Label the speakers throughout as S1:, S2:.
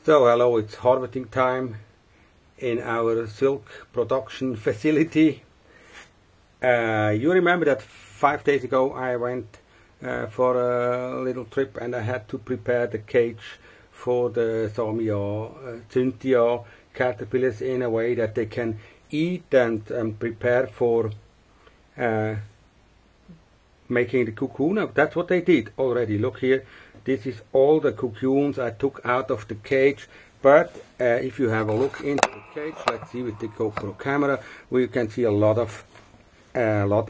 S1: So hello, it's harvesting time in our silk production facility. You remember that 5 days ago I went for a little trip and I had to prepare the cage for the Samia, Cynthia caterpillars in a way that they can eat and prepare for making the cocoon. Now, that's what they did already. Look here, this is all the cocoons I took out of the cage. But if you have a look into the cage, let's see with the GoPro camera, we can see a lot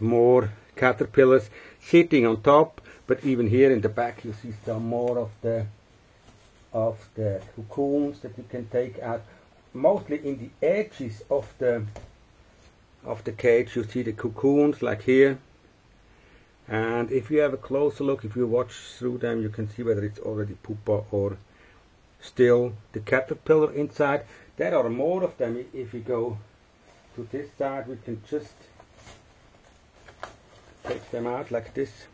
S1: more caterpillars sitting on top. But even here in the back, you see some more of the cocoons that you can take out. Mostly in the edges of the cage, you see the cocoons like here. And if you have a closer look, if you watch through them, you can see whether it's already pupa or still the caterpillar inside. There are more of them. If we go to this side, we can just take them out like this.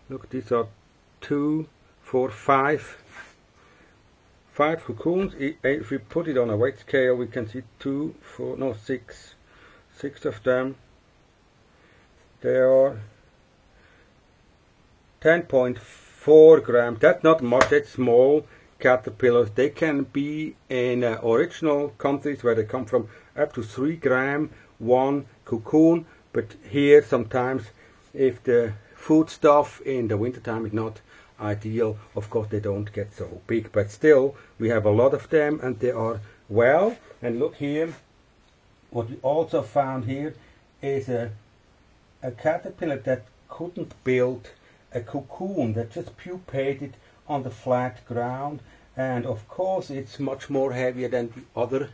S1: Look, these are 2, 4, 5 cocoons. If we put it on a weight scale, we can see 2, 4, no, 6 of them. They are 10.4 grams. That's not much. That's small caterpillars. They can be in original countries where they come from up to 3 grams one cocoon. But here sometimes, if the food stuff in the wintertime is not ideal, of course they don't get so big. But still, we have a lot of them and they are well. And look here, what we also found here is a caterpillar that couldn't build a cocoon, that just pupated on the flat ground. And of course it's much more heavier than the other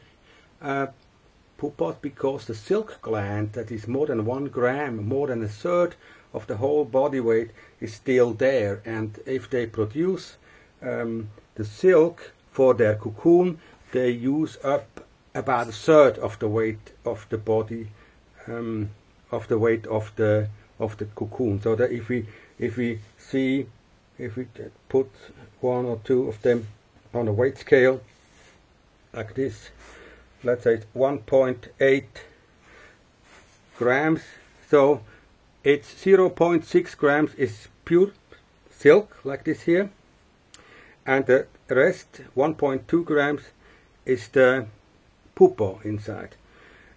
S1: pupas, because the silk gland, that is more than 1 gram, more than 1/3 of the whole body weight, is still there. And if they produce the silk for their cocoon, they use up about 1/3 of the weight of the body, of the weight of the cocoon. So that if we put 1 or 2 of them on a weight scale like this, let's say 1.8 grams, so it's 0.6 grams is pure silk like this here, and the rest 1.2 grams is the pupa inside.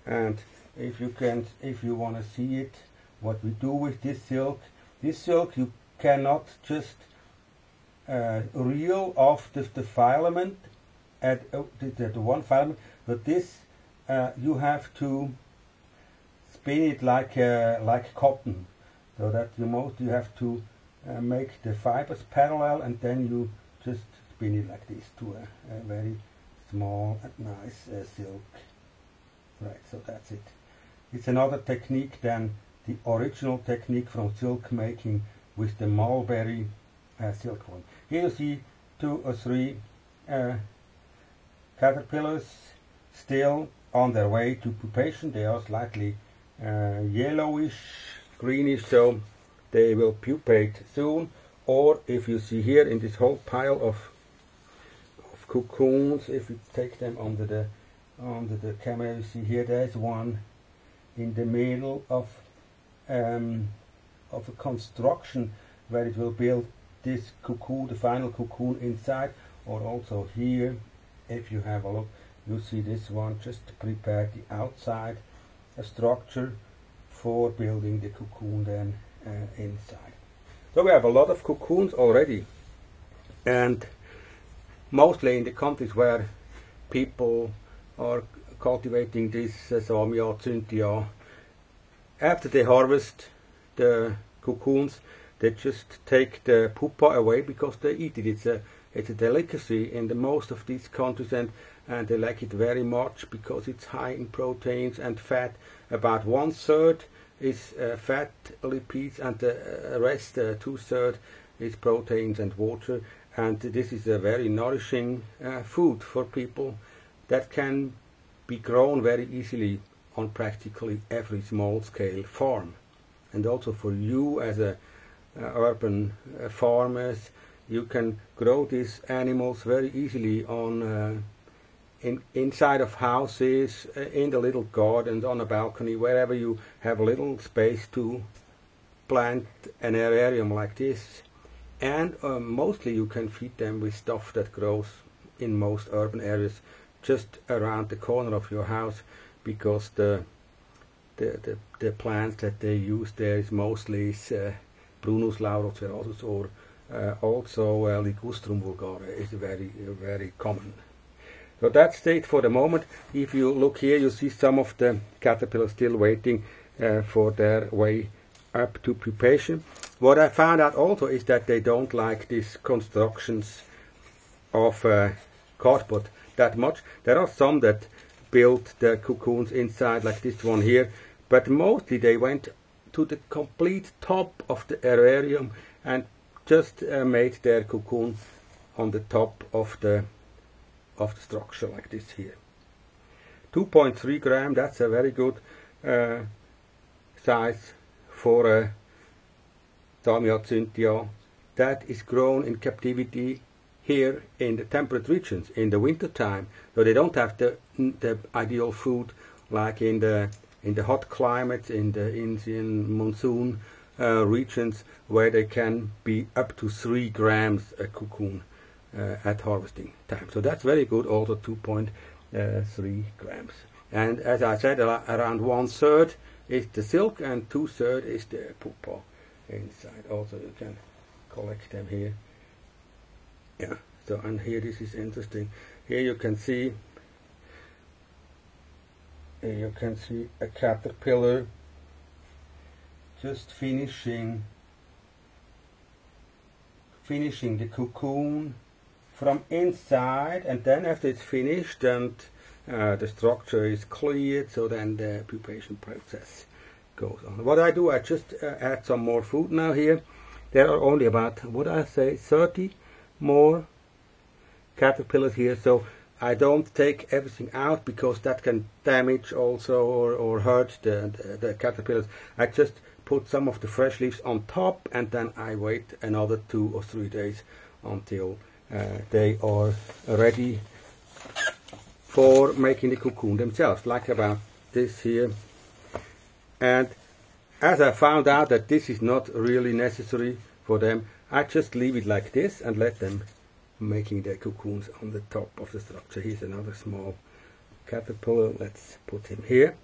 S1: And if you want to see it, what we do with this silk you cannot just reel off the filament at the one filament, but this you have to spin it like cotton, so that you have to make the fibers parallel, and then you just spin it like this to a very small and nice silk. Right, so that's it. It's another technique than the original technique from silk making with the mulberry silkworm. Here you see 2 or 3 caterpillars still on their way to pupation. They are slightly yellowish, greenish, so they will pupate soon. Or if you see here in this whole pile of cocoons, if you take them under the camera, you see here there's one in the middle of a construction where it will build this cocoon, the final cocoon inside. Or also here, if you have a look, you see this one just prepare the outside structure for building the cocoon then inside. So we have a lot of cocoons already, and mostly in the countries where people are cultivating this Samia, Cynthia. After they harvest the cocoons, they just take the pupa away because they eat it. It's a delicacy in most of these countries, and they like it very much because it's high in proteins and fat. About 1/3 is fat lipids, and the rest 2/3 is proteins and water. And this is a very nourishing food for people that can be grown very easily on practically every small-scale farm. And also for you as urban farmers, you can grow these animals very easily on inside of houses, in the little gardens, on a balcony, wherever you have a little space to plant an aerarium like this. And mostly you can feed them with stuff that grows in most urban areas just around the corner of your house, because the plants that they use there is mostly Prunus laurocerasus, or also Ligustrum vulgare is very common. So that's it for the moment. If you look here, you see some of the caterpillars still waiting for their way up to pupation. What I found out also is that they don't like these constructions of cardboard that much. There are some that built the cocoons inside, like this one here, but mostly they went to the complete top of the aerarium and just made their cocoon on the top of the structure, like this here. 2.3 gram, that's a very good size for a Samia Cynthia that is grown in captivity here in the temperate regions in the winter time. So they don't have the ideal food like in the hot climates, in the Indian monsoon regions, where they can be up to 3 grams a cocoon at harvesting time. So that's very good, also 2.3 grams. And as I said, around 1/3 is the silk and 2/3 is the pupa inside. Also you can collect them here. Yeah, so, and here this is interesting. Here you can see a caterpillar just finishing the cocoon from inside, and then after it's finished and the structure is cleared, so then the pupation process goes on. What I do, I just add some more food now here. There are only about, what I say, 30 more caterpillars here, so I don't take everything out because that can damage also or hurt the caterpillars. I just put some of the fresh leaves on top, and then I wait another 2 or 3 days until they are ready for making the cocoon themselves, like about this here. And as I found out that this is not really necessary for them, I just leave it like this and let them making their cocoons on the top of the structure. Here's another small caterpillar. Let's put him here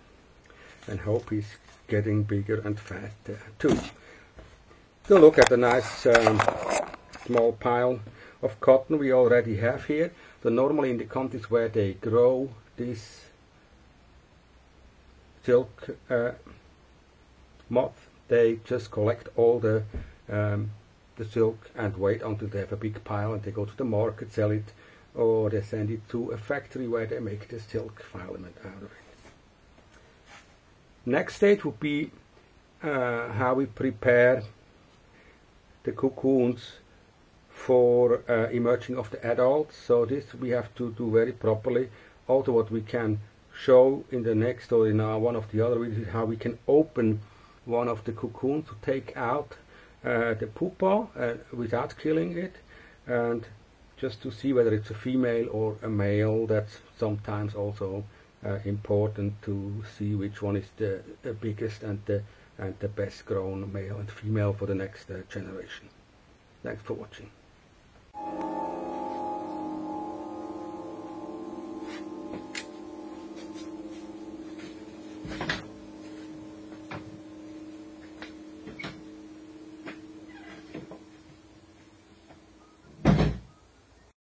S1: and hope he's getting bigger and fat too. So look at the nice small pile of cotton we already have here. So normally in the countries where they grow this silk moth, they just collect all the silk and wait until they have a big pile, and they go to the market, sell it, or they send it to a factory where they make the silk filament out of it. Next stage would be how we prepare the cocoons for emerging of the adults. So this we have to do very properly. Also what we can show in the next or in one of the other videos is how we can open one of the cocoons to take out the pupa without killing it, and just to see whether it's a female or a male. That's sometimes also important to see which one is the biggest and the best grown male and female for the next generation. Thanks for watching.